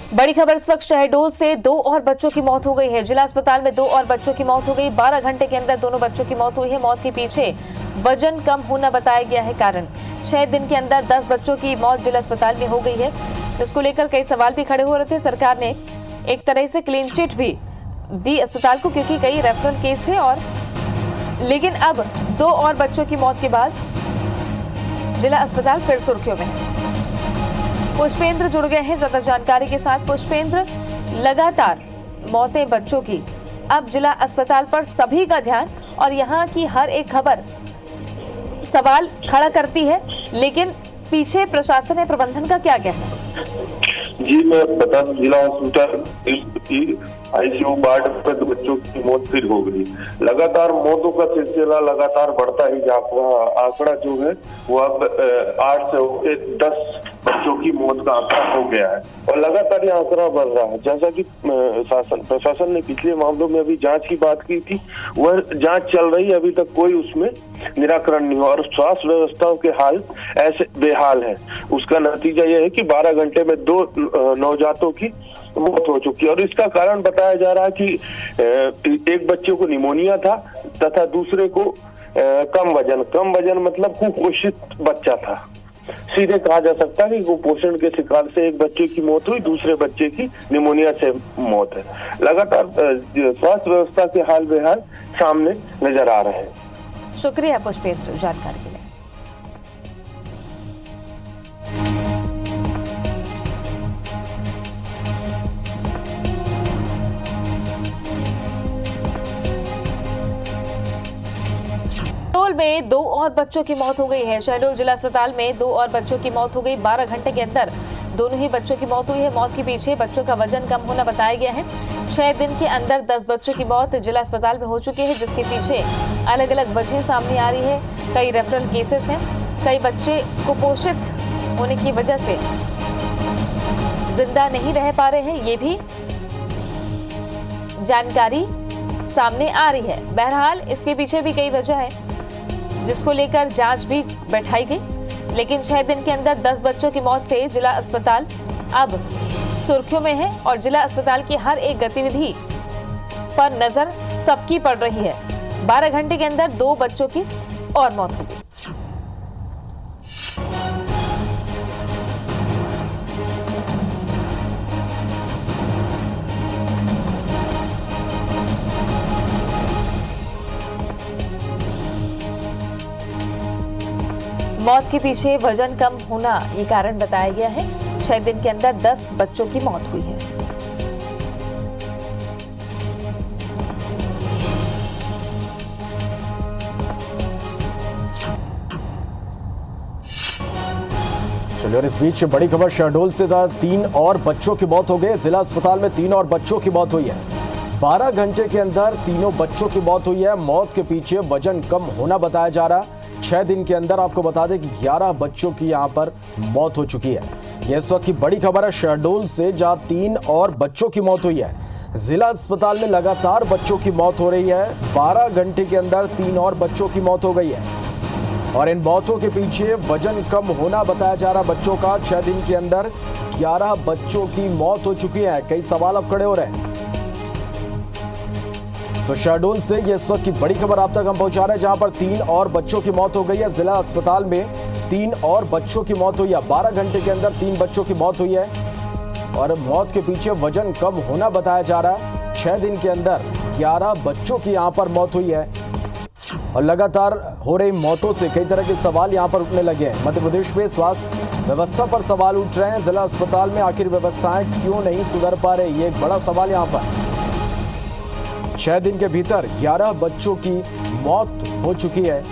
बड़ी खबर इस वक्त शहडोल से 2 और बच्चों की मौत हो गई है। जिला अस्पताल में 2 और बच्चों की मौत हो गई। 12 घंटे के अंदर दोनों बच्चों की मौत हुई है। मौत के पीछे वजन कम होना बताया गया है कारण। 6 दिन के अंदर 10 बच्चों की मौत जिला अस्पताल में हो गई है। इसको लेकर कई सवाल भी खड़े हो रहे थे। सरकार ने एक तरह से क्लीन चिट भी दी अस्पताल को, क्योंकि कई रेफरल केस थे। और लेकिन अब 2 और बच्चों की मौत के बाद जिला अस्पताल फिर सुर्खियों में है। पुष्पेंद्र जुड़ गए हैं ज्यादा जानकारी के साथ। पुष्पेंद्र, लगातार मौतें बच्चों की, अब जिला अस्पताल पर सभी का ध्यान और यहाँ की हर एक खबर सवाल खड़ा करती है, लेकिन पीछे प्रशासन या प्रबंधन का क्या कहना है? जी, मैं बता दूं, जिला हॉस्पिटल की आईसीयू वार्ड पर बच्चों की मौत फिर हो गई। लगातार मौतों का सिलसिला लगातार बढ़ता ही जा रहा। आंकड़ा जो है वो अब 8 से होकर 10 बच्चों की मौत का आंकड़ा हो गया है और लगातार ये आंकड़ा बढ़ रहा है। जैसा कि प्रशासन ने पिछले मामलों में अभी जांच की बात की थी, वह जांच चल रही है, अभी तक कोई उसमें निराकरण नहीं हुआ और स्वास्थ्य व्यवस्थाओं के हाल ऐसे बेहाल है। उसका नतीजा यह है कि 12 घंटे में 2 नवजातों की मौत हो चुकी है और इसका कारण बताया जा रहा है कि एक बच्चे को निमोनिया था तथा दूसरे को कम वजन मतलब कुपोषित बच्चा था। सीधे कहा जा सकता है कि कुपोषण के शिकार से एक बच्चे की मौत हुई, दूसरे बच्चे की निमोनिया से मौत है। लगातार स्वास्थ्य व्यवस्था के हाल बेहाल सामने नजर आ रहे हैं। शुक्रिया पुष्पेंद्र जानकारी के लिए। शहडोल में 2 और बच्चों की मौत हो गई है। शहडोल जिला अस्पताल में 2 और बच्चों की मौत हो गई। 12 घंटे के अंदर दोनों ही बच्चों की मौत हुई है। मौत के पीछे बच्चों का वजन कम होना बताया गया है। 6 दिन के अंदर 10 बच्चों की मौत जिला अस्पताल में हो चुकी है, जिसके पीछे अलग अलग वजह सामने आ रही है। कई रेफरल केसेस हैं। कई बच्चे कुपोषित होने की वजह से जिंदा नहीं रह पा रहे हैं, ये भी जानकारी सामने आ रही है। बहरहाल इसके पीछे भी कई वजह है, जिसको लेकर जांच भी बैठाई गई। लेकिन 6 दिन के अंदर 10 बच्चों की मौत से जिला अस्पताल अब सुर्खियों में है और जिला अस्पताल की हर एक गतिविधि पर नजर सबकी पड़ रही है। 12 घंटे के अंदर 2 बच्चों की और मौत हो गई। मौत के पीछे वजन कम होना ये कारण बताया गया है। 6 दिन के अंदर 10 बच्चों की मौत हुई है। चलिए, और इस बीच बड़ी खबर शहडोल से था। 3 और बच्चों की मौत हो गई। जिला अस्पताल में 3 और बच्चों की मौत हुई है। 12 घंटे के अंदर तीनों बच्चों की मौत हुई है। मौत के पीछे वजन कम होना बताया जा रहा है। 6 दिन के अंदर आपको बता दें कि 11 बच्चों की यहां पर मौत हो चुकी है। यह इस वक्त की बड़ी खबर है शहडोल से, जहां 3 और बच्चों की मौत हुई है। जिला अस्पताल में लगातार बच्चों की मौत हो रही है। 12 घंटे के अंदर 3 और बच्चों की मौत हो गई है और इन मौतों के पीछे वजन कम होना बताया जा रहा बच्चों का। 6 दिन के अंदर 11 बच्चों की मौत हो चुकी है। कई सवाल अब खड़े हो रहे हैं। तो शहडोल से ये इस वक्त की बड़ी खबर आप तक हम पहुंचा रहे हैं, जहां पर 3 और बच्चों की मौत हो गई है। जिला अस्पताल में 3 और बच्चों की मौत हुई है। 12 घंटे के अंदर 3 बच्चों की मौत हुई है और मौत के पीछे वजन कम होना बताया जा रहा है। 6 दिन के अंदर 11 बच्चों की यहां पर मौत हुई है और लगातार हो रही मौतों से कई तरह के सवाल यहां पर उठने लगे हैं। मध्य प्रदेश में स्वास्थ्य व्यवस्था पर सवाल उठ रहे हैं। जिला अस्पताल में आखिर व्यवस्थाएं क्यों नहीं सुधर पा रही, ये एक बड़ा सवाल यहां पर। 6 दिन के भीतर 11 बच्चों की मौत हो चुकी है।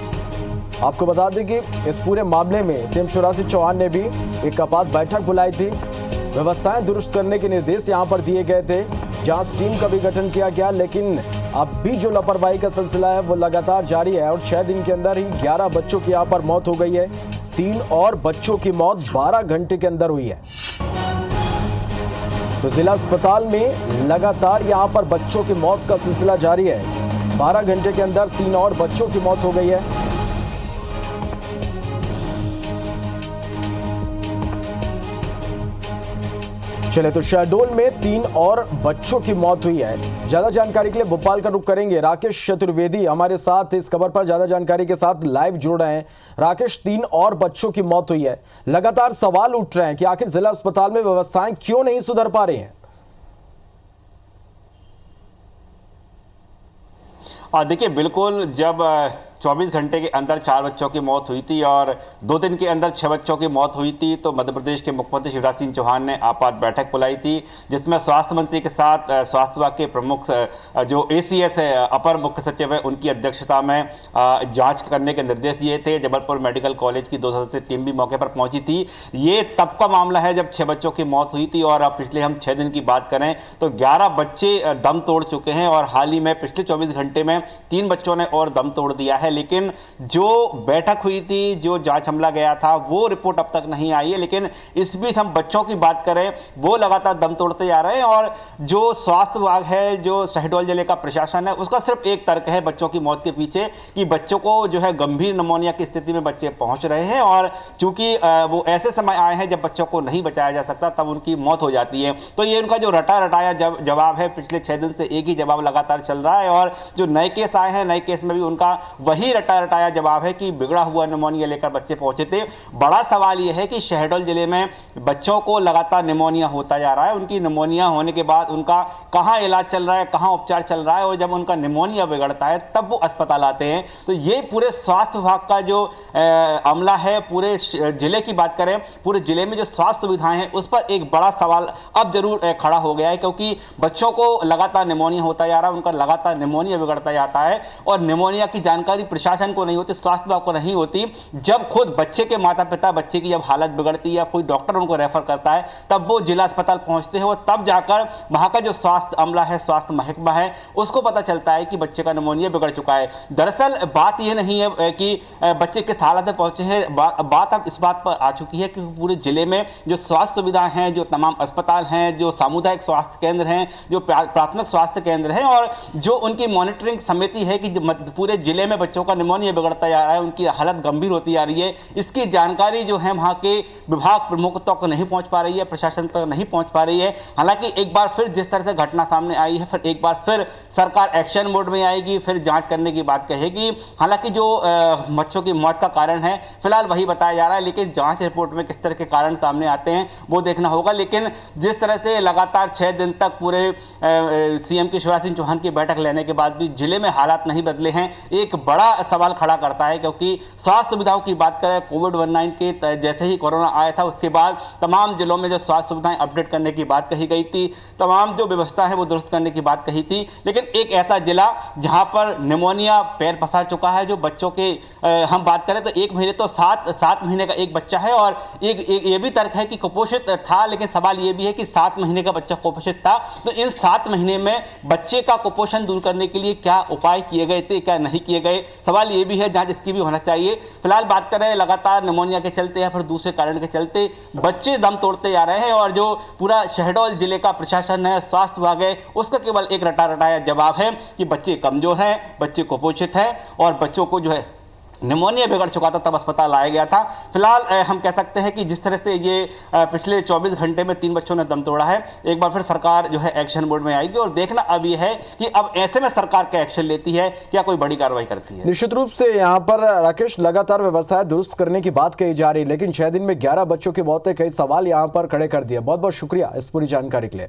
आपको बता दें कि इस पूरे मामले में सीएम शिवराज सिंह चौहान ने भी एक आपात बैठक बुलाई थी। व्यवस्थाएं दुरुस्त करने के निर्देश यहां पर दिए गए थे। जांच टीम का भी गठन किया गया, लेकिन अब भी जो लापरवाही का सिलसिला है वो लगातार जारी है और 6 दिन के अंदर ही 11 बच्चों की यहां पर मौत हो गई है। 3 और बच्चों की मौत 12 घंटे के अंदर हुई है। तो जिला अस्पताल में लगातार यहां पर बच्चों की मौत का सिलसिला जारी है। 12 घंटे के अंदर 3 और बच्चों की मौत हो गई है। चले तो शहडोल में 3 और बच्चों की मौत हुई है। ज्यादा जानकारी के लिए भोपाल का रुख करेंगे। राकेश चतुर्वेदी हमारे साथ इस खबर पर ज्यादा जानकारी के साथ लाइव जुड़ रहे हैं। राकेश, 3 और बच्चों की मौत हुई है, लगातार सवाल उठ रहे हैं कि आखिर जिला अस्पताल में व्यवस्थाएं क्यों नहीं सुधर पा रही हैं। देखिए, बिल्कुल जब 24 घंटे के अंदर 4 बच्चों की मौत हुई थी और 2 दिन के अंदर 6 बच्चों की मौत हुई थी, तो मध्य प्रदेश के मुख्यमंत्री शिवराज सिंह चौहान ने आपात बैठक बुलाई थी, जिसमें स्वास्थ्य मंत्री के साथ स्वास्थ्य विभाग के प्रमुख जो ACS है, अपर मुख्य सचिव है, उनकी अध्यक्षता में जांच करने के निर्देश दिए थे। जबलपुर मेडिकल कॉलेज की 2 सदस्यीय टीम भी मौके पर पहुंची थी। ये तब का मामला है जब 6 बच्चों की मौत हुई थी और अब पिछले हम 6 दिन की बात करें तो 11 बच्चे दम तोड़ चुके हैं और हाल ही में पिछले 24 घंटे में 3 बच्चों ने और दम तोड़ दिया है। लेकिन जो बैठक हुई थी, जो जांच हमला गया था, वो रिपोर्ट अब तक नहीं आई है। लेकिन इस बीच हम बच्चों की बात करें, वो लगातार दम तोड़ते जा रहे हैं और जो स्वास्थ्य विभाग है, जो शहडोल जिले का प्रशासन है, उसका सिर्फ एक तर्क है बच्चों की मौत के पीछे कि बच्चों को जो है गंभीर निमोनिया की स्थिति में बच्चे पहुंच रहे हैं और चूंकि वो ऐसे समय आए हैं जब बच्चों को नहीं बचाया जा सकता, तब उनकी मौत हो जाती है। तो ये उनका जो रटा रटाया जवाब है, पिछले 6 दिन से एक ही जवाब लगातार चल रहा है और जो नए केस आए हैं, नए केस में भी उनका वही रटा रटाया जवाब है कि बिगड़ा हुआ निमोनिया लेकर बच्चे पहुंचे थे। बड़ा सवाल यह है कि शहडोल जिले में बच्चों को लगातार निमोनिया होता जा रहा है। उनकी निमोनिया होने के बाद उनका कहां इलाज चल रहा है, कहां उपचार चल रहा है और जब उनका निमोनिया बिगड़ता है तब वो अस्पताल आते हैं। तो ये पूरे स्वास्थ्य विभाग का जो अमला है, पूरे जिले की बात करें, पूरे जिले में जो स्वास्थ्य सुविधाएं हैं उस पर एक बड़ा सवाल अब जरूर खड़ा हो गया है, क्योंकि बच्चों को लगातार निमोनिया होता जा रहा है, उनका लगातार निमोनिया बिगड़ता जाता है और निमोनिया की जानकारी प्रशासन को नहीं होती, स्वास्थ्य विभाग को नहीं होती। जब खुद बच्चे के माता पिता, बच्चे की जब हालत बिगड़ती है या कोई डॉक्टर उनको रेफर करता है, तब वो जिला अस्पताल पहुंचते हैं और तब जाकर वहां का जो स्वास्थ्य अमला है, स्वास्थ्य महकमा है, उसको पता चलता है कि बच्चे का निमोनिया बिगड़ चुका है। दरअसल बात यह नहीं है कि बच्चे किस हालत में पहुंचे हैं, बात अब इस बात पर आ चुकी है कि पूरे जिले में जो स्वास्थ्य सुविधाएं हैं, जो तमाम अस्पताल हैं, जो सामुदायिक स्वास्थ्य केंद्र हैं, जो प्राथमिक स्वास्थ्य केंद्र हैं और जो उनकी मॉनिटरिंग समिति है कि पूरे जिले में बच्चों का निमोनिया बिगड़ता जा रहा है, उनकी हालत गंभीर होती जा रही है, इसकी जानकारी जो है वहां के विभाग प्रमुख तक नहीं पहुंच पा रही है, प्रशासन तक नहीं पहुंच पा रही है। हालांकि एक बार फिर जिस तरह से घटना सामने आई है, फिर एक बार फिर सरकार एक्शन मोड में आएगी, फिर जांच करने की बात कहेगी। हालांकि जो बच्चों की मौत का कारण है फिलहाल वही बताया जा रहा है, लेकिन जांच रिपोर्ट में किस तरह के कारण सामने आते हैं वो देखना होगा। लेकिन जिस तरह से लगातार 6 दिन तक पूरे CM के शिवराज सिंह चौहान की बैठक लेने के बाद भी जिले में हालात नहीं बदले हैं, एक बड़ा सवाल खड़ा करता है। क्योंकि स्वास्थ्य सुविधाओं की बात करें, कोविड-19 के जैसे ही कोरोना आया था उसके बाद तमाम जिलों में जो स्वास्थ्य सुविधाएं अपडेट करने की बात कही गई थी, तमाम जो व्यवस्था है वो दुरुस्त करने की बात कही थी। लेकिन एक ऐसा जिला जहां पर निमोनिया पैर पसार चुका है, जो बच्चों के हम बात करें तो 1 महीने तो 7 महीने का एक बच्चा है और एक ये भी तर्क है कि कुपोषित था, लेकिन सवाल ये भी है कि 7 महीने का बच्चा कुपोषित था, तो इन 7 महीने में बच्चे का कुपोषण दूर करने के लिए क्या उपाय किए गए थे, क्या नहीं किए गए, सवाल ये भी है, जांच इसकी भी होना चाहिए। फिलहाल बात करें लगातार निमोनिया के चलते या फिर दूसरे कारण के चलते बच्चे दम तोड़ते जा रहे हैं और जो पूरा शहडोल जिले का प्रशासन है, स्वास्थ्य विभाग है, उसका केवल एक रटा रटाया जवाब है कि बच्चे कमजोर हैं, बच्चे कुपोषित हैं और बच्चों को जो है निमोनिया बिगड़ चुका था, तब अस्पताल लाया गया था। फिलहाल हम कह सकते हैं कि जिस तरह से ये पिछले 24 घंटे में 3 बच्चों ने दम तोड़ा है, एक बार फिर सरकार जो है एक्शन मोड में आएगी और देखना अब ये है कि अब ऐसे में सरकार क्या एक्शन लेती है, क्या कोई बड़ी कार्रवाई करती है। निश्चित रूप से यहाँ पर राकेश लगातार व्यवस्थाएं दुरुस्त करने की बात कही जा रही है, लेकिन 6 दिन में 11 बच्चों की मौत ने कई सवाल यहाँ पर खड़े कर दिए। बहुत बहुत शुक्रिया इस पूरी जानकारी के लिए।